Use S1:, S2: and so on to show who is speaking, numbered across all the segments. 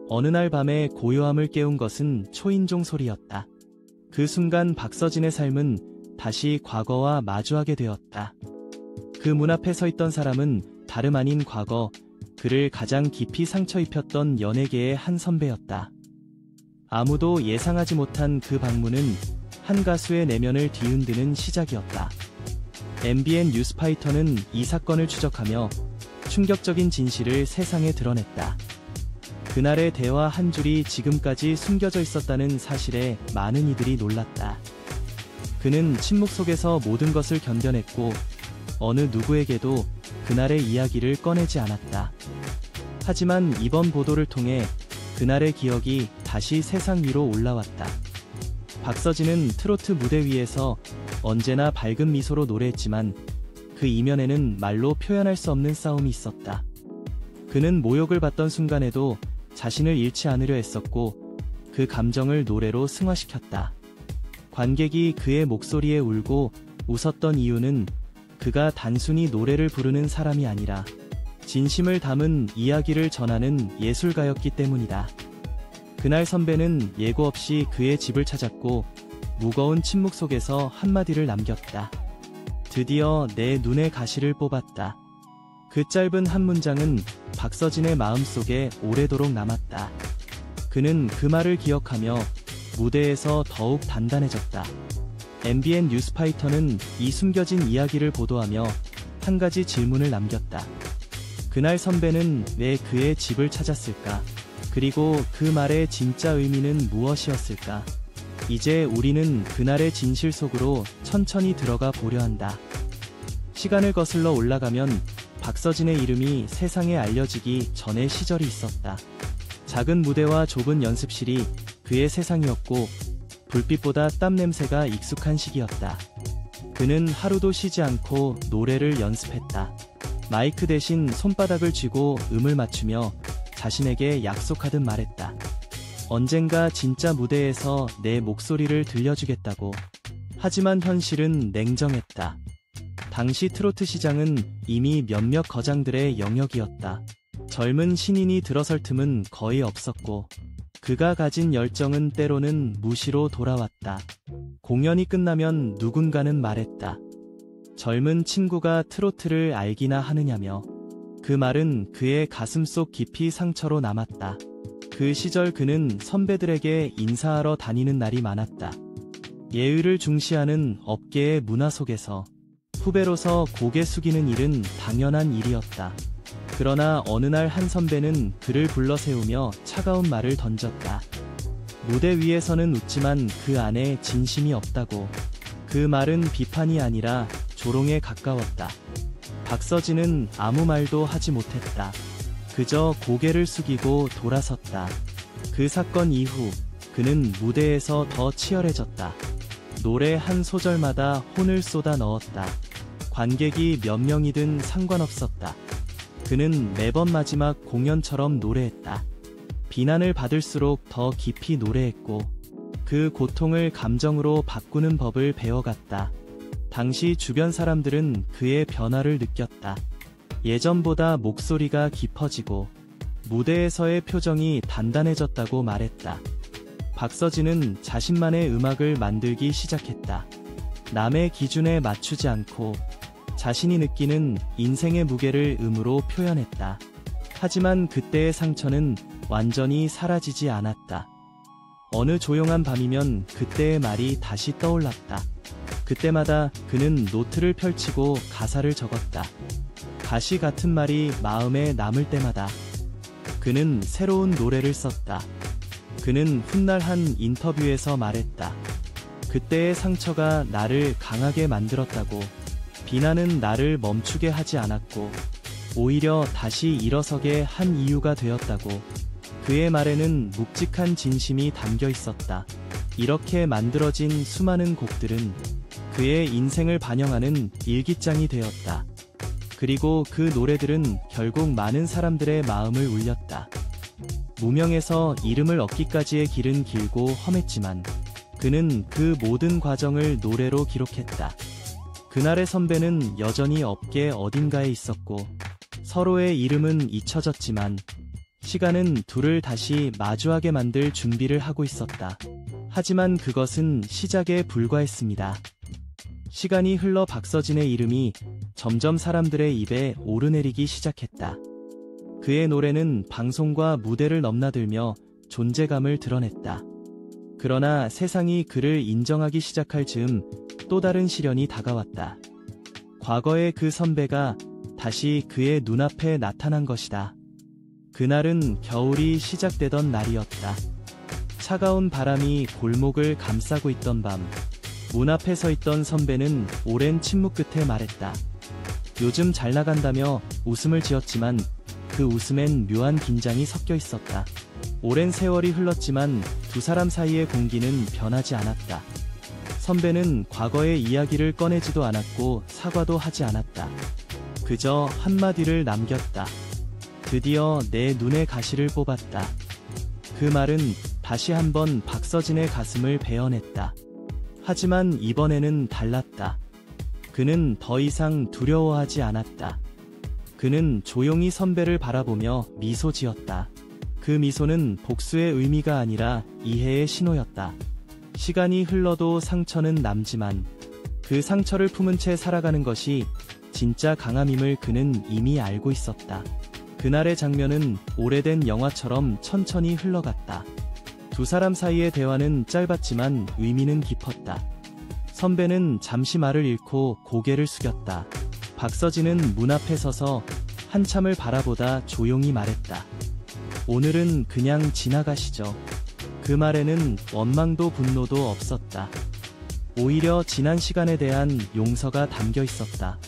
S1: 어느 날 밤에 고요함을 깨운 것은 초인종 소리였다. 그 순간 박서진의 삶은 다시 과거와 마주하게 되었다. 그 문 앞에 서 있던 사람은 다름 아닌 과거, 그를 가장 깊이 상처 입혔던 연예계의 한 선배였다. 아무도 예상하지 못한 그 방문은 한 가수의 내면을 뒤흔드는 시작이었다. MBN 뉴스파이터는 이 사건을 추적하며 충격적인 진실을 세상에 드러냈다. 그날의 대화 한 줄이 지금까지 숨겨져 있었다는 사실에 많은 이들이 놀랐다. 그는 침묵 속에서 모든 것을 견뎌냈고 어느 누구에게도 그날의 이야기를 꺼내지 않았다. 하지만 이번 보도를 통해 그날의 기억이 다시 세상 위로 올라왔다. 박서진은 트로트 무대 위에서 언제나 밝은 미소로 노래했지만 그 이면에는 말로 표현할 수 없는 싸움이 있었다. 그는 모욕을 받던 순간에도 자신을 잃지 않으려 했었고 그 감정을 노래로 승화시켰다. 관객이 그의 목소리에 울고 웃었던 이유는 그가 단순히 노래를 부르는 사람이 아니라 진심을 담은 이야기를 전하는 예술가였기 때문이다. 그날 선배는 예고 없이 그의 집을 찾았고 무거운 침묵 속에서 한마디를 남겼다. 드디어 내 눈에 가시를 뽑았다. 그 짧은 한 문장은 박서진의 마음속에 오래도록 남았다. 그는 그 말을 기억하며 무대에서 더욱 단단해졌다. MBN 뉴스파이터는 이 숨겨진 이야기를 보도하며 한 가지 질문을 남겼다. 그날 선배는 왜 그의 집을 찾았을까? 그리고 그 말의 진짜 의미는 무엇이었을까? 이제 우리는 그날의 진실 속으로 천천히 들어가 보려 한다. 시간을 거슬러 올라가면 박서진의 이름이 세상에 알려지기 전의 시절이 있었다. 작은 무대와 좁은 연습실이 그의 세상이었고 불빛보다 땀 냄새가 익숙한 시기였다. 그는 하루도 쉬지 않고 노래를 연습했다. 마이크 대신 손바닥을 쥐고 음을 맞추며 자신에게 약속하듯 말했다. 언젠가 진짜 무대에서 내 목소리를 들려주겠다고. 하지만 현실은 냉정했다. 당시 트로트 시장은 이미 몇몇 거장들의 영역이었다. 젊은 신인이 들어설 틈은 거의 없었고 그가 가진 열정은 때로는 무시로 돌아왔다. 공연이 끝나면 누군가는 말했다. 젊은 친구가 트로트를 알기나 하느냐며. 그 말은 그의 가슴속 깊이 상처로 남았다. 그 시절 그는 선배들에게 인사하러 다니는 날이 많았다. 예의를 중시하는 업계의 문화 속에서 후배로서 고개 숙이는 일은 당연한 일이었다. 그러나 어느 날 한 선배는 그를 불러 세우며 차가운 말을 던졌다. 무대 위에서는 웃지만 그 안에 진심이 없다고. 그 말은 비판이 아니라 조롱에 가까웠다. 박서진은 아무 말도 하지 못했다. 그저 고개를 숙이고 돌아섰다. 그 사건 이후 그는 무대에서 더 치열해졌다. 노래 한 소절마다 혼을 쏟아 넣었다. 관객이 몇 명이든 상관없었다. 그는 매번 마지막 공연처럼 노래했다. 비난을 받을수록 더 깊이 노래했고 그 고통을 감정으로 바꾸는 법을 배워갔다. 당시 주변 사람들은 그의 변화를 느꼈다. 예전보다 목소리가 깊어지고 무대에서의 표정이 단단해졌다고 말했다. 박서진은 자신만의 음악을 만들기 시작했다. 남의 기준에 맞추지 않고 자신이 느끼는 인생의 무게를 음으로 표현했다. 하지만 그때의 상처는 완전히 사라지지 않았다. 어느 조용한 밤이면 그때의 말이 다시 떠올랐다. 그때마다 그는 노트를 펼치고 가사를 적었다. 가시 같은 말이 마음에 남을 때마다 그는 새로운 노래를 썼다. 그는 훗날 한 인터뷰에서 말했다. 그때의 상처가 나를 강하게 만들었다고. 비난은 나를 멈추게 하지 않았고 오히려 다시 일어서게 한 이유가 되었다고. 그의 말에는 묵직한 진심이 담겨 있었다. 이렇게 만들어진 수많은 곡들은 그의 인생을 반영하는 일기장이 되었다. 그리고 그 노래들은 결국 많은 사람들의 마음을 울렸다. 무명에서 이름을 얻기까지의 길은 길고 험했지만 그는 그 모든 과정을 노래로 기록했다. 그날의 선배는 여전히 업계 어딘가에 있었고 서로의 이름은 잊혀졌지만 시간은 둘을 다시 마주하게 만들 준비를 하고 있었다. 하지만 그것은 시작에 불과했습니다. 시간이 흘러 박서진의 이름이 점점 사람들의 입에 오르내리기 시작했다. 그의 노래는 방송과 무대를 넘나들며 존재감을 드러냈다. 그러나 세상이 그를 인정하기 시작할 즈음 또 다른 시련이 다가왔다. 과거의 그 선배가 다시 그의 눈앞에 나타난 것이다. 그날은 겨울이 시작되던 날이었다. 차가운 바람이 골목을 감싸고 있던 밤, 문 앞에 서 있던 선배는 오랜 침묵 끝에 말했다. 요즘 잘 나간다며 웃음을 지었지만 그 웃음엔 묘한 긴장이 섞여 있었다. 오랜 세월이 흘렀지만 두 사람 사이의 공기는 변하지 않았다. 선배는 과거의 이야기를 꺼내지도 않았고 사과도 하지 않았다. 그저 한마디를 남겼다. 드디어 내 눈에 가시를 뽑았다. 그 말은 다시 한번 박서진의 가슴을 베어냈다. 하지만 이번에는 달랐다. 그는 더 이상 두려워하지 않았다. 그는 조용히 선배를 바라보며 미소 지었다. 그 미소는 복수의 의미가 아니라 이해의 신호였다. 시간이 흘러도 상처는 남지만 그 상처를 품은 채 살아가는 것이 진짜 강함임을 그는 이미 알고 있었다. 그날의 장면은 오래된 영화처럼 천천히 흘러갔다. 두 사람 사이의 대화는 짧았지만 의미는 깊었다. 선배는 잠시 말을 잃고 고개를 숙였다. 박서진은 문 앞에 서서 한참을 바라보다 조용히 말했다. 오늘은 그냥 지나가시죠. 그 말에는 원망도 분노도 없었다. 오히려 지난 시간에 대한 용서가 담겨 있었다.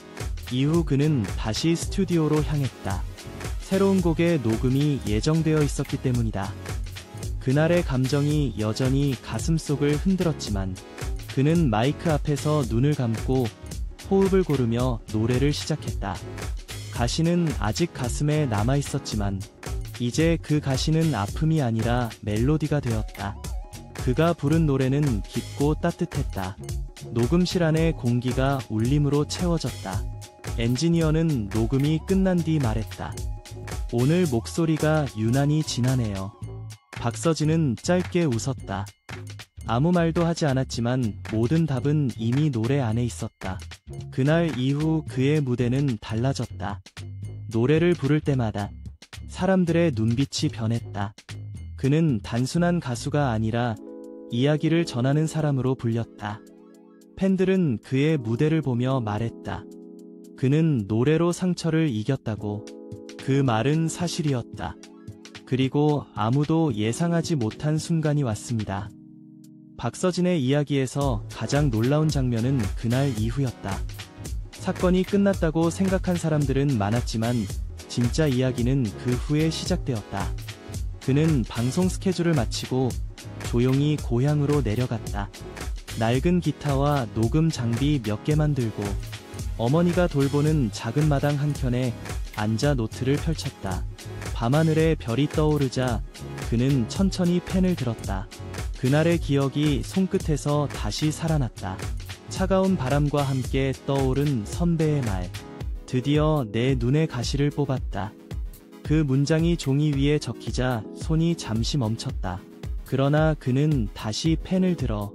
S1: 이후 그는 다시 스튜디오로 향했다. 새로운 곡의 녹음이 예정되어 있었기 때문이다. 그날의 감정이 여전히 가슴속을 흔들었지만 그는 마이크 앞에서 눈을 감고 호흡을 고르며 노래를 시작했다. 가시는 아직 가슴에 남아 있었지만 이제 그 가시는 아픔이 아니라 멜로디가 되었다. 그가 부른 노래는 깊고 따뜻했다. 녹음실 안의 공기가 울림으로 채워졌다. 엔지니어는 녹음이 끝난 뒤 말했다. 오늘 목소리가 유난히 진하네요. 박서진은 짧게 웃었다. 아무 말도 하지 않았지만 모든 답은 이미 노래 안에 있었다. 그날 이후 그의 무대는 달라졌다. 노래를 부를 때마다 사람들의 눈빛이 변했다. 그는 단순한 가수가 아니라 이야기를 전하는 사람으로 불렸다. 팬들은 그의 무대를 보며 말했다. 그는 노래로 상처를 이겼다고. 그 말은 사실이었다. 그리고 아무도 예상하지 못한 순간이 왔습니다. 박서진의 이야기에서 가장 놀라운 장면은 그날 이후였다. 사건이 끝났다고 생각한 사람들은 많았지만 진짜 이야기는 그 후에 시작되었다. 그는 방송 스케줄을 마치고 조용히 고향으로 내려갔다. 낡은 기타와 녹음 장비 몇 개만 들고 어머니가 돌보는 작은 마당 한켠에 앉아 노트를 펼쳤다. 밤하늘에 별이 떠오르자 그는 천천히 펜을 들었다. 그날의 기억이 손끝에서 다시 살아났다. 차가운 바람과 함께 떠오른 선배의 말. 드디어 내 눈에 가시를 뽑았다. 그 문장이 종이 위에 적히자 손이 잠시 멈췄다. 그러나 그는 다시 펜을 들어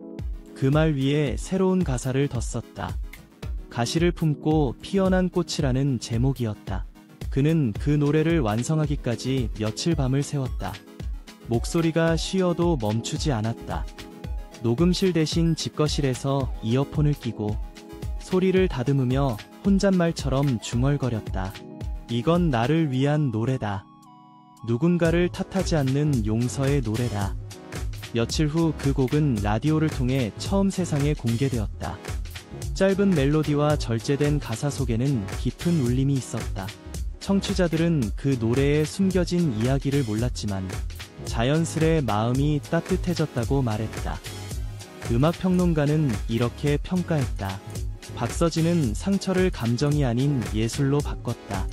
S1: 그 말 위에 새로운 가사를 덧썼다. 가시를 품고 피어난 꽃이라는 제목이었다. 그는 그 노래를 완성하기까지 며칠 밤을 새웠다. 목소리가 쉬어도 멈추지 않았다. 녹음실 대신 집거실에서 이어폰을 끼고 소리를 다듬으며 혼잣말처럼 중얼거렸다. 이건 나를 위한 노래다. 누군가를 탓하지 않는 용서의 노래다. 며칠 후 그 곡은 라디오를 통해 처음 세상에 공개되었다. 짧은 멜로디와 절제된 가사 속에는 깊은 울림이 있었다. 청취자들은 그 노래에 숨겨진 이야기를 몰랐지만 자연스레 마음이 따뜻해졌다고 말했다. 음악평론가는 이렇게 평가했다. 박서진은 상처를 감정이 아닌 예술로 바꿨다.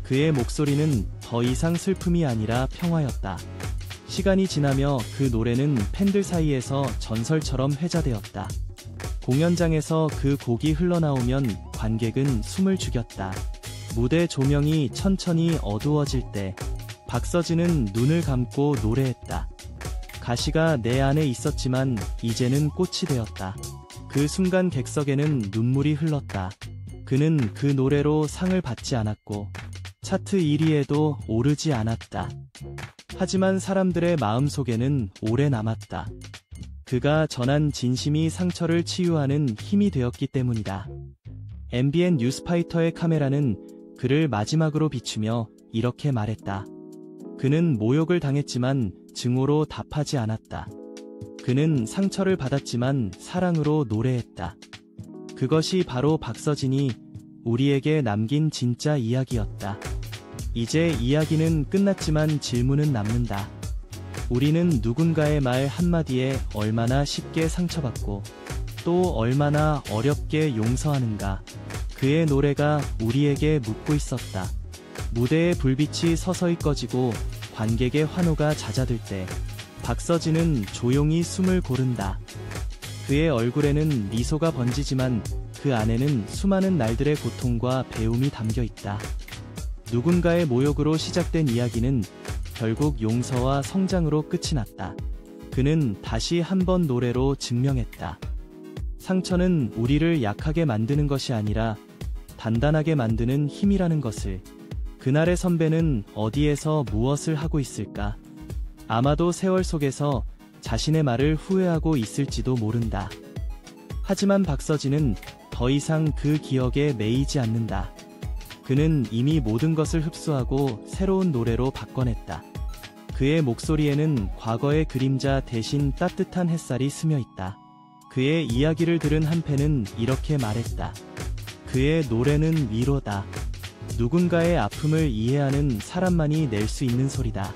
S1: 그의 목소리는 더 이상 슬픔이 아니라 평화였다. 시간이 지나며 그 노래는 팬들 사이에서 전설처럼 회자되었다. 공연장에서 그 곡이 흘러나오면 관객은 숨을 죽였다. 무대 조명이 천천히 어두워질 때 박서진은 눈을 감고 노래했다. 가시가 내 안에 있었지만 이제는 꽃이 되었다. 그 순간 객석에는 눈물이 흘렀다. 그는 그 노래로 상을 받지 않았고 차트 1위에도 오르지 않았다. 하지만 사람들의 마음속에는 오래 남았다. 그가 전한 진심이 상처를 치유하는 힘이 되었기 때문이다. MBN 뉴스파이터의 카메라는 그를 마지막으로 비추며 이렇게 말했다. 그는 모욕을 당했지만 증오로 답하지 않았다. 그는 상처를 받았지만 사랑으로 노래했다. 그것이 바로 박서진이 우리에게 남긴 진짜 이야기였다. 이제 이야기는 끝났지만 질문은 남는다. 우리는 누군가의 말 한마디에 얼마나 쉽게 상처받고 또 얼마나 어렵게 용서하는가. 그의 노래가 우리에게 묻고 있었다. 무대의 불빛이 서서히 꺼지고 관객의 환호가 잦아들 때 박서진은 조용히 숨을 고른다. 그의 얼굴에는 미소가 번지지만 그 안에는 수많은 날들의 고통과 배움이 담겨 있다. 누군가의 모욕으로 시작된 이야기는 결국 용서와 성장으로 끝이 났다. 그는 다시 한 번 노래로 증명했다. 상처는 우리를 약하게 만드는 것이 아니라 단단하게 만드는 힘이라는 것을. 그날의 선배는 어디에서 무엇을 하고 있을까? 아마도 세월 속에서 자신의 말을 후회하고 있을지도 모른다. 하지만 박서진은 더 이상 그 기억에 매이지 않는다. 그는 이미 모든 것을 흡수하고 새로운 노래로 바꿔냈다. 그의 목소리에는 과거의 그림자 대신 따뜻한 햇살이 스며 있다. 그의 이야기를 들은 한 팬은 이렇게 말했다. 그의 노래는 위로다. 누군가의 아픔을 이해하는 사람만이 낼 수 있는 소리다.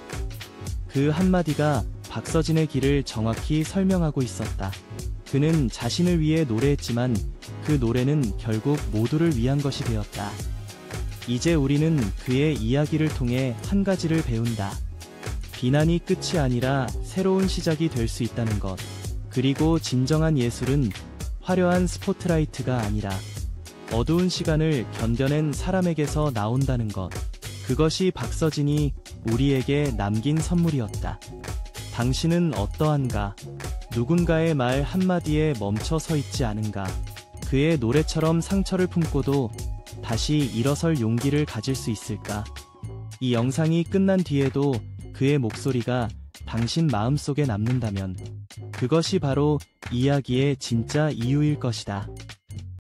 S1: 그 한마디가 박서진의 길을 정확히 설명하고 있었다. 그는 자신을 위해 노래했지만 그 노래는 결국 모두를 위한 것이 되었다. 이제 우리는 그의 이야기를 통해 한 가지를 배운다. 비난이 끝이 아니라 새로운 시작이 될 수 있다는 것. 그리고 진정한 예술은 화려한 스포트라이트가 아니라 어두운 시간을 견뎌낸 사람에게서 나온다는 것. 그것이 박서진이 우리에게 남긴 선물이었다. 당신은 어떠한가? 누군가의 말 한마디에 멈춰 서 있지 않은가? 그의 노래처럼 상처를 품고도 다시 일어설 용기를 가질 수 있을까? 이 영상이 끝난 뒤에도 그의 목소리가 당신 마음속에 남는다면 그것이 바로 이야기의 진짜 이유일 것이다.